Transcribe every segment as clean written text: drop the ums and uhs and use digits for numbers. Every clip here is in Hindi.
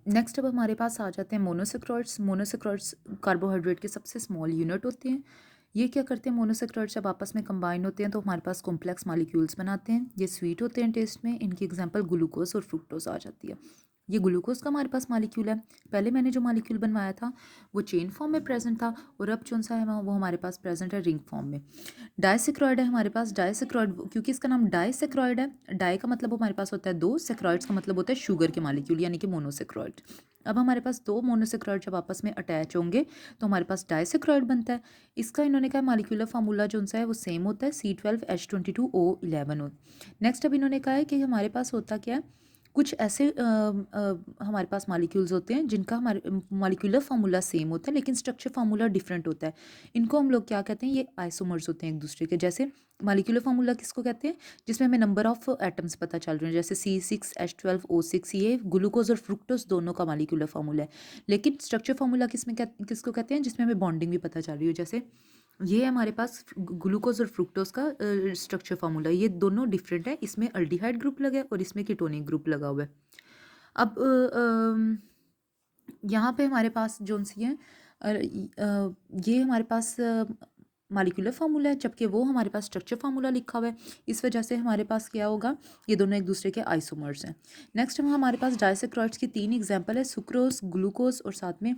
नेक्स्ट अब हमारे पास आ जाते हैं मोनोसेक्रोइड्स। मोनोसेक्रोइड्स कार्बोहाइड्रेट के सबसे स्मॉल यूनिट होते हैं। ये क्या करते हैं, मोनोसेक्रोइड्स जब आपस में कंबाइन होते हैं तो हमारे पास कॉम्प्लेक्स मॉलिक्यूल्स बनाते हैं। ये स्वीट होते हैं टेस्ट में। इनकी एग्जांपल ग्लूकोज और फ्रुक्टोज आ जाती है। ये ग्लूकोज का हमारे पास मॉलिक्यूल है। पहले मैंने जो मॉलिक्यूल बनवाया था वो चेन फॉर्म में प्रेजेंट था, और अब कौन सा है वो हमारे पास प्रेजेंट है रिंग फॉर्म में। डाइसेक्रॉइड है हमारे पास। डाइसेक्रॉइड क्योंकि इसका नाम डाइसेक्रॉइड है, डाई का मतलब हमारे पास होता है दो, सेक्रॉइड्स का मतलब होता है शुगर के मॉलिक्यूल यानी कि मोनोसेक्रॉइड। अब हमारे पास दो मोनोसेक्रॉइड जब आपस में अटैच होंगे तो हमारे पास डाइसेक्रॉइड बनता है। इसका इन्होंने कहा मॉलिक्यूलर फार्मूला जो सा है वो सेम होता है, C12H22O11 हो। नेक्स्ट अब इन्होंने कहा है कि हमारे पास होता क्या है, कुछ ऐसे हमारे पास मॉलिक्यूल्स होते हैं जिनका हमारे मॉलिक्यूलर फार्मूला सेम होता है लेकिन स्ट्रक्चर फार्मूला डिफरेंट होता है। इनको हम लोग क्या कहते हैं, ये आइसोमर्स होते हैं एक दूसरे के। जैसे मॉलिक्यूलर फार्मूला किसको कहते हैं, जिसमें हमें नंबर ऑफ एटम्स पता चल रहे हैं, जैसे C6H12O6, ये ग्लूकोज और फ्रुक्टोज दोनों का मॉलिक्यूलर फार्मूला है। लेकिन स्ट्रक्चर फार्मूला किसको कहते हैं, जिसमें हमें बॉन्डिंग भी पता चल रही हो। जैसे ये है हमारे पास ग्लूकोज और फ्रुक्टोज का स्ट्रक्चर फार्मूला, ये दोनों डिफरेंट है। इसमें अल्डिहाइड ग्रुप लगा है और इसमें कीटोनिक ग्रुप लगा हुआ है। अब यहाँ पे हमारे पास जोन सी है ये हमारे पास मॉलिक्यूलर फार्मूला है, जबकि वो हमारे पास स्ट्रक्चर फार्मूला लिखा हुआ है। इस वजह से हमारे पास क्या होगा, ये दोनों एक दूसरे के आइसोमर्स हैं। नेक्स्ट हम हमारे पास डाइसेक्रॉइड्स की तीन एग्जांपल है, सुक्रोज, ग्लूकोज और साथ में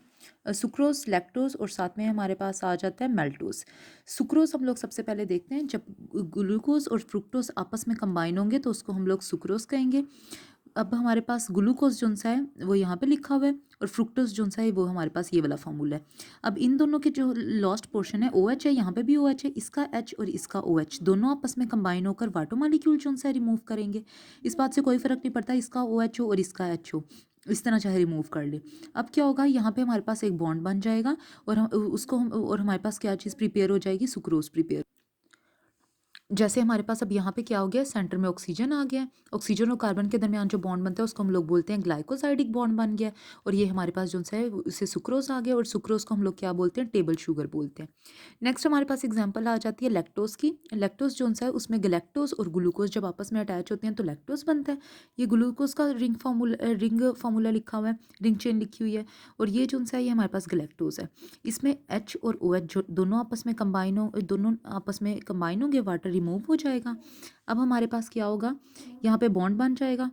सुक्रोज, लैक्टोज और साथ में हमारे पास आ जाता है मेल्टोज। सुक्रोज हम लोग सबसे पहले देखते हैं, जब ग्लूकोज और फ्रुक्टोज आपस में कंबाइन होंगे तो उसको हम लोग सुक्रोज कहेंगे। अब हमारे पास ग्लूकोज जोन सा है वो यहाँ पे लिखा हुआ है, और फ्रुक्टोज जोन सा है वो हमारे पास ये वाला फॉर्मूला है। अब इन दोनों के जो लास्ट पोर्शन है OH है, यहाँ पे भी OH है, इसका H और इसका OH दोनों आपस में कंबाइन होकर वाटर मॉलिक्यूल जोन सा रिमूव करेंगे। इस बात से कोई फर्क नहीं पड़ता इसका OH हो और इसका H हो, इस तरह चाहे रिमूव कर ले। अब क्या होगा, यहाँ पे हमारे पास एक बॉन्ड बन जाएगा, और और हमारे पास क्या चीज़ प्रिपेयर हो जाएगी, सुक्रोज प्रिपेयर। जैसे हमारे पास अब यहाँ पे क्या हो गया, सेंटर में ऑक्सीजन आ गया है। ऑक्सीजन और कार्बन के दरमियान जो बॉन्ड बनता है उसको हम लोग बोलते हैं ग्लाइकोसाइडिक बॉन्ड बन गया है। और ये हमारे पास जो है उससे सुक्रोज आ गया, और सुक्रोज को हम लोग क्या बोलते हैं, टेबल शुगर बोलते हैं। नेक्स्ट हमारे पास एग्जाम्पल आ जाती है लैक्टोज की। लैक्टोज जो है उसमें गलैक्टोज और ग्लूकोज जब आपस में अटैच होते हैं तो लैक्टोज बनता है। ये ग्लूकोज का रिंग फार्मूला लिखा हुआ है, रिंग चेन लिखी हुई है। और ये जो है ये हमारे पास गलैक्टोज है। इसमें H और OH जो दोनों आपस में कंबाइन होंगे, वाटर रिमूव हो जाएगा। अब हमारे पास क्या होगा, यहाँ पे बॉन्ड बन जाएगा।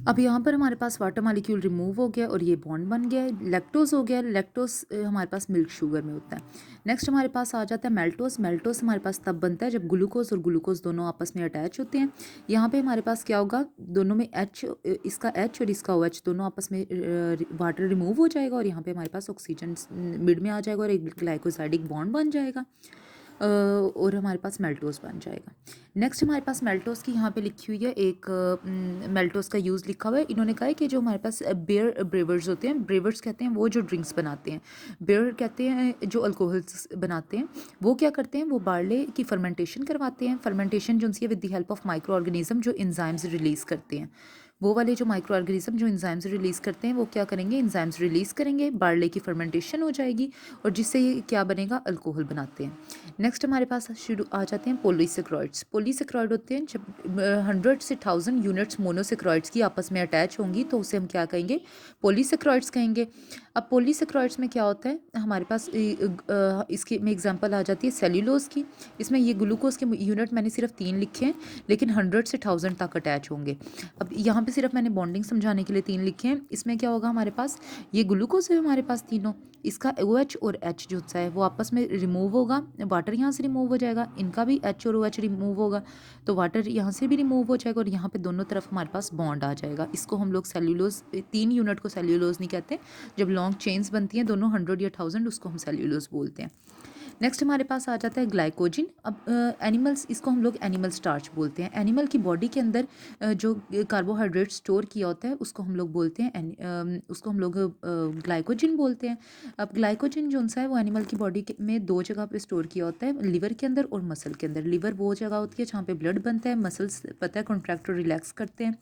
अब यहाँ पर हमारे पास वाटर मॉलिक्यूल रिमूव हो गया और ये बॉन्ड बन गया है, लैक्टोज हो गया। लैक्टोज हमारे पास मिल्क शुगर में होता है। नेक्स्ट हमारे पास आ जाता है मेल्टोज। मेल्टोज हमारे पास तब बनता है जब ग्लूकोज और ग्लूकोज दोनों आपस में अटैच होते हैं। यहाँ पे हमारे पास क्या होगा, दोनों में इसका H और इसका OH दोनों आपस में वाटर रिमूव हो जाएगा, और यहाँ पे हमारे पास ऑक्सीजन मिड में आ जाएगा और एक ग्लाइकोसाइडिक बॉन्ड बन जाएगा, और हमारे पास मेल्टोज बन जाएगा। नेक्स्ट हमारे पास मेल्टोज की यहाँ पे लिखी हुई है, एक मेल्टोज का यूज़ लिखा हुआ है। इन्होंने कहा है कि जो हमारे पास बियर ब्रेवर्स होते हैं, ब्रेवर्स कहते हैं वो जो ड्रिंक्स बनाते हैं, बियर कहते हैं जो अल्कोहल्स बनाते हैं, वो क्या करते हैं, वो बार्ले की फर्मेंटेशन करवाते हैं। फर्मेंटेशन जो है with the help of micro organism जो इंजाइम्स रिलीज़ करते हैं। वो वाले जो माइक्रो ऑर्गेनिज्म जो इंजाइम्स रिलीज़ करते हैं वो क्या करेंगे, इंजाइम्स रिलीज़ करेंगे, बार्ले की फर्मेंटेशन हो जाएगी, और जिससे ये क्या बनेगा, अल्कोहल बनाते हैं। नेक्स्ट हमारे पास शुरू आ जाते हैं पॉलीसेक्रॉइड्स। पॉलीसेक्रॉइड होते हैं जब 100 से 1000 यूनिट्स मोनोसेक्रॉइड्स की आपस में अटैच होंगी तो उसे हम क्या कहेंगे, पॉलीसेक्रॉइड्स कहेंगे। अब पॉलीसेक्रॉइड्स में क्या होता है, हमारे पास इसकी में एग्जांपल आ जाती है सेल्यूलोज की। इसमें ये ग्लूकोज के यूनिट मैंने सिर्फ 3 लिखे हैं, लेकिन 100 से 1000 तक अटैच होंगे। अब यहाँ पे सिर्फ मैंने बॉन्डिंग समझाने के लिए 3 लिखे हैं। इसमें क्या होगा, हमारे पास ये ग्लूकोज है हमारे पास तीनों, इसका OH और H जो है वो आपस में रिमूव होगा, वाटर यहाँ से रिमूव हो जाएगा, इनका भी H और OH रिमूव होगा तो वाटर यहाँ से भी रिमूव हो जाएगा, और यहाँ पे दोनों तरफ हमारे पास बॉन्ड आ जाएगा। इसको हम लोग सेल्यूलोज, 3 यूनिट को सेल्यूलोज नहीं कहते, जब लॉन्ग चेन्स बनती हैं दोनों 100 या 1000 उसको हम सेल्यूलोज बोलते हैं। नेक्स्ट हमारे पास आ जाता है ग्लाइकोजिन। अब एनिमल्स, इसको हम लोग एनिमल स्टार्च बोलते हैं। एनिमल की बॉडी के अंदर जो कार्बोहाइड्रेट स्टोर किया होता है उसको हम लोग बोलते हैं उसको हम लोग ग्लाइकोजिन बोलते हैं। अब ग्लाइकोजिन जो सा है वो एनिमल की बॉडी में दो जगह पे स्टोर किया होता है, लिवर के अंदर और मसल के अंदर। लिवर वो जगह होती है जहाँ पे ब्लड बनता है, मसल्स पता है कॉन्ट्रैक्ट और रिलैक्स करते हैं।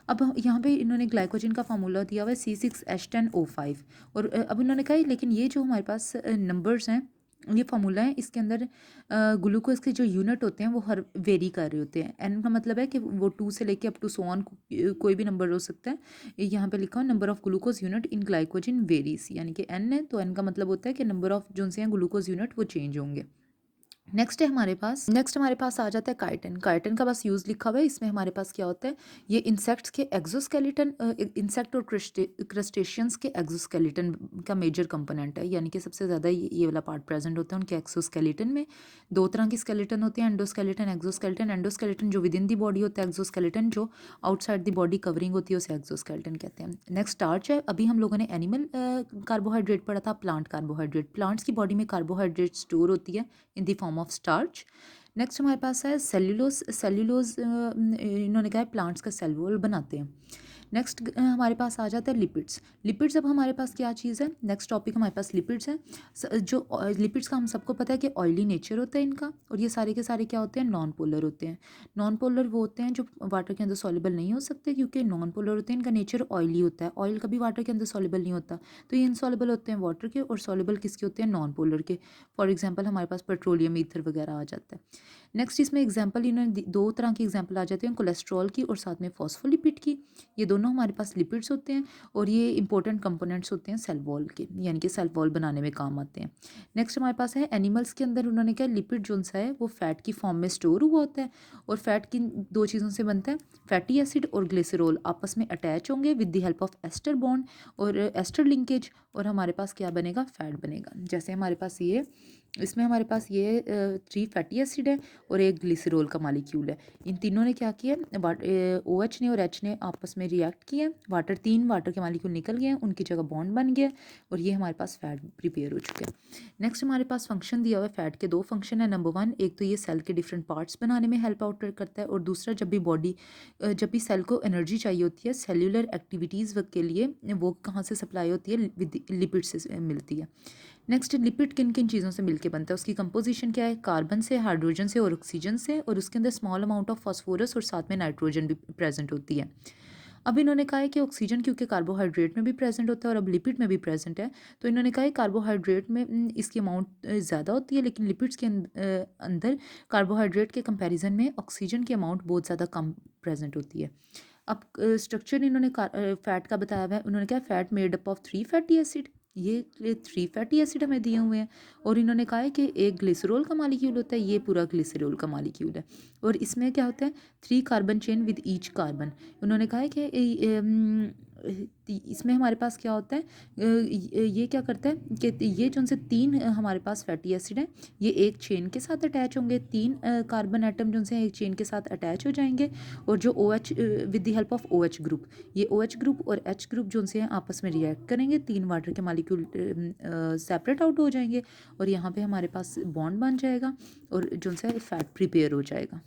अब यहाँ पे इन्होंने ग्लाइकोजिन का फार्मूला दिया हुआ है C6H10O5, और अब इन्होंने कहा लेकिन ये जो हमारे पास नंबर्स हैं ये फार्मूला है, इसके अंदर ग्लूकोज के जो यूनिट होते हैं वो हर वेरी कर रहे होते हैं। एन का मतलब है कि वो 2 से लेके अप टू सो ऑन कोई भी नंबर हो सकता है। यहाँ पे लिखा हो number of glucose unit in glycogen varies, यानी कि एन है तो एन का मतलब होता है कि नंबर ऑफ जो से हैं ग्लूकोज यूनिट वो चेंज होंगे। नेक्स्ट हमारे पास आ जाता है काइटिन। काइटिन का बस यूज़ लिखा हुआ है। इसमें हमारे पास क्या होता है, ये इंसेक्ट्स के एक्सोस्केलेटन, इंसेक्ट और क्रस्टेशियंस के एक्सोस्केलेटन का मेजर कंपोनेंट है, यानी कि सबसे ज़्यादा ये वाला पार्ट प्रेजेंट होता है उनके एक्सोस्केलेटन में। दो तरह की स्केलेटन होती है, एंडोस्केलेटन, एक्सोस्केलेटन। एंडोस्केलेटन जो विद इन दी बॉडी होता है, एक्सोस्केलेटन जो आउटसाइड दी बॉडी कवरिंग होती है उसे एक्सोस्केलेटन कहते हैं। नेक्स्ट स्टार्च है। अभी हम लोगों ने एनिमल कार्बोहाइड्रेट पढ़ा था, प्लांट कार्बोहाइड्रेट। प्लांट्स की बॉडी में कार्बोहाइड्रेट स्टोर होती है in the form of starch. Next हमारे पास है सेल्यूलोज। सेल्यूलोज इन्होंने कहा है प्लांट्स का सेल वॉल बनाते हैं। नेक्स्ट हमारे पास आ जाता है लिपिड्स। लिपिड्स अब हमारे पास क्या चीज़ है, नेक्स्ट टॉपिक हमारे पास लिपिड्स है। जो लिपिड्स का हम सबको पता है कि ऑयली नेचर होता है इनका, और ये सारे के सारे क्या होते हैं, नॉन पोलर होते हैं। नॉन पोलर वो होते हैं जो वाटर के अंदर सॉल्युबल नहीं हो सकते, क्योंकि नॉन पोलर होते हैं, इनका नेचर ऑयली होता है। ऑयल कभी वाटर के अंदर सॉल्युबल नहीं होता, तो ये इनसॉल्युबल होते हैं वाटर के, और सॉल्युबल किसके होते हैं, नॉन पोलर के। फॉर एग्जाम्पल हमारे पास पेट्रोलियम, ईथर वगैरह आ जाता है। नेक्स्ट इसमें एग्जाम्पल इन्होंने दो तरह की एग्जाम्पल आ जाते हैं, कोलेस्ट्रॉल की और साथ में फॉस्फोलिपिड की। ये दोनों हमारे पास लिपिड्स होते हैं, और ये इंपॉर्टेंट कंपोनेंट्स होते हैं सेल वॉल के, यानी कि सेल वॉल बनाने में काम आते हैं। नेक्स्ट हमारे पास है एनिमल्स के अंदर, उन्होंने क्या, लिपिड जो सा है वो फैट की फॉर्म में स्टोर हुआ होता है, और फैट की दो चीज़ों से बनता है, फैटी एसिड और ग्लिसरॉल आपस में अटैच होंगे with the help of ester bond और एस्टर लिंकेज, और हमारे पास क्या बनेगा, फैट बनेगा। जैसे हमारे पास ये, इसमें हमारे पास ये 3 फैटी एसिड है और एक ग्लिसरॉल का मालिक्यूल है। इन तीनों ने क्या किया, OH ने और H ने आपस में रिएक्ट किया, तीन वाटर के मालिक्यूल निकल गए, उनकी जगह बॉन्ड बन गया, और ये हमारे पास फैट प्रिपेयर हो चुका है। नेक्स्ट हमारे पास फंक्शन दिया हुआ है, फैट के दो फंक्शन है। नंबर 1, एक तो ये सेल के डिफरेंट पार्ट्स बनाने में हेल्प आउट करता है, और दूसरा जब भी सेल को एनर्जी चाहिए होती है सेल्यूलर एक्टिविटीज़ के लिए, वो कहाँ से सप्लाई होती है, विद लिपिड से मिलती है। नेक्स्ट लिपिड किन किन चीज़ों से मिलके बनता है, उसकी कंपोजिशन क्या है, कार्बन से, हाइड्रोजन से और ऑक्सीजन से, और उसके अंदर स्मॉल अमाउंट ऑफ फास्फोरस और साथ में नाइट्रोजन भी प्रेजेंट होती है। अब इन्होंने कहा है कि ऑक्सीजन क्योंकि कार्बोहाइड्रेट में भी प्रेजेंट होता है और अब लिपिड में भी प्रेजेंट है, तो इन्होंने कहा है कार्बोहाइड्रेट में इसकी अमाउंट ज़्यादा होती है, लेकिन लिपिड्स के अंदर कार्बोहाइड्रेट के कंपैरिजन में ऑक्सीजन की अमाउंट बहुत ज़्यादा कम प्रेजेंट होती है। अब स्ट्रक्चर इन्होंने फैट का बताया हुआ है, उन्होंने कहा fat made up of 3 fatty acid. ये 3 फैटी एसिड हमें दिए हुए हैं, और इन्होंने कहा है कि एक ग्लिसरॉल का मालिक्यूल होता है, ये पूरा ग्लिसरॉल का मालिक्यूल है, और इसमें क्या होता है, 3 carbon chain with each carbon. उन्होंने कहा है कि इसमें हमारे पास क्या होता है, ये क्या करता है कि ये जो से 3 हमारे पास फैटी एसिड हैं, ये एक चेन के साथ अटैच होंगे, 3 कार्बन एटम जो से एक चेन के साथ अटैच हो जाएंगे, और जो OH with the help of OH group, ये OH ग्रुप और H ग्रुप जो से हैं आपस में रिएक्ट करेंगे, 3 वाटर के मालिक्यूल सेपरेट आउट हो जाएंगे, और यहाँ पे हमारे पास बॉन्ड बन जाएगा, और जो से फैट प्रिपेयर हो जाएगा।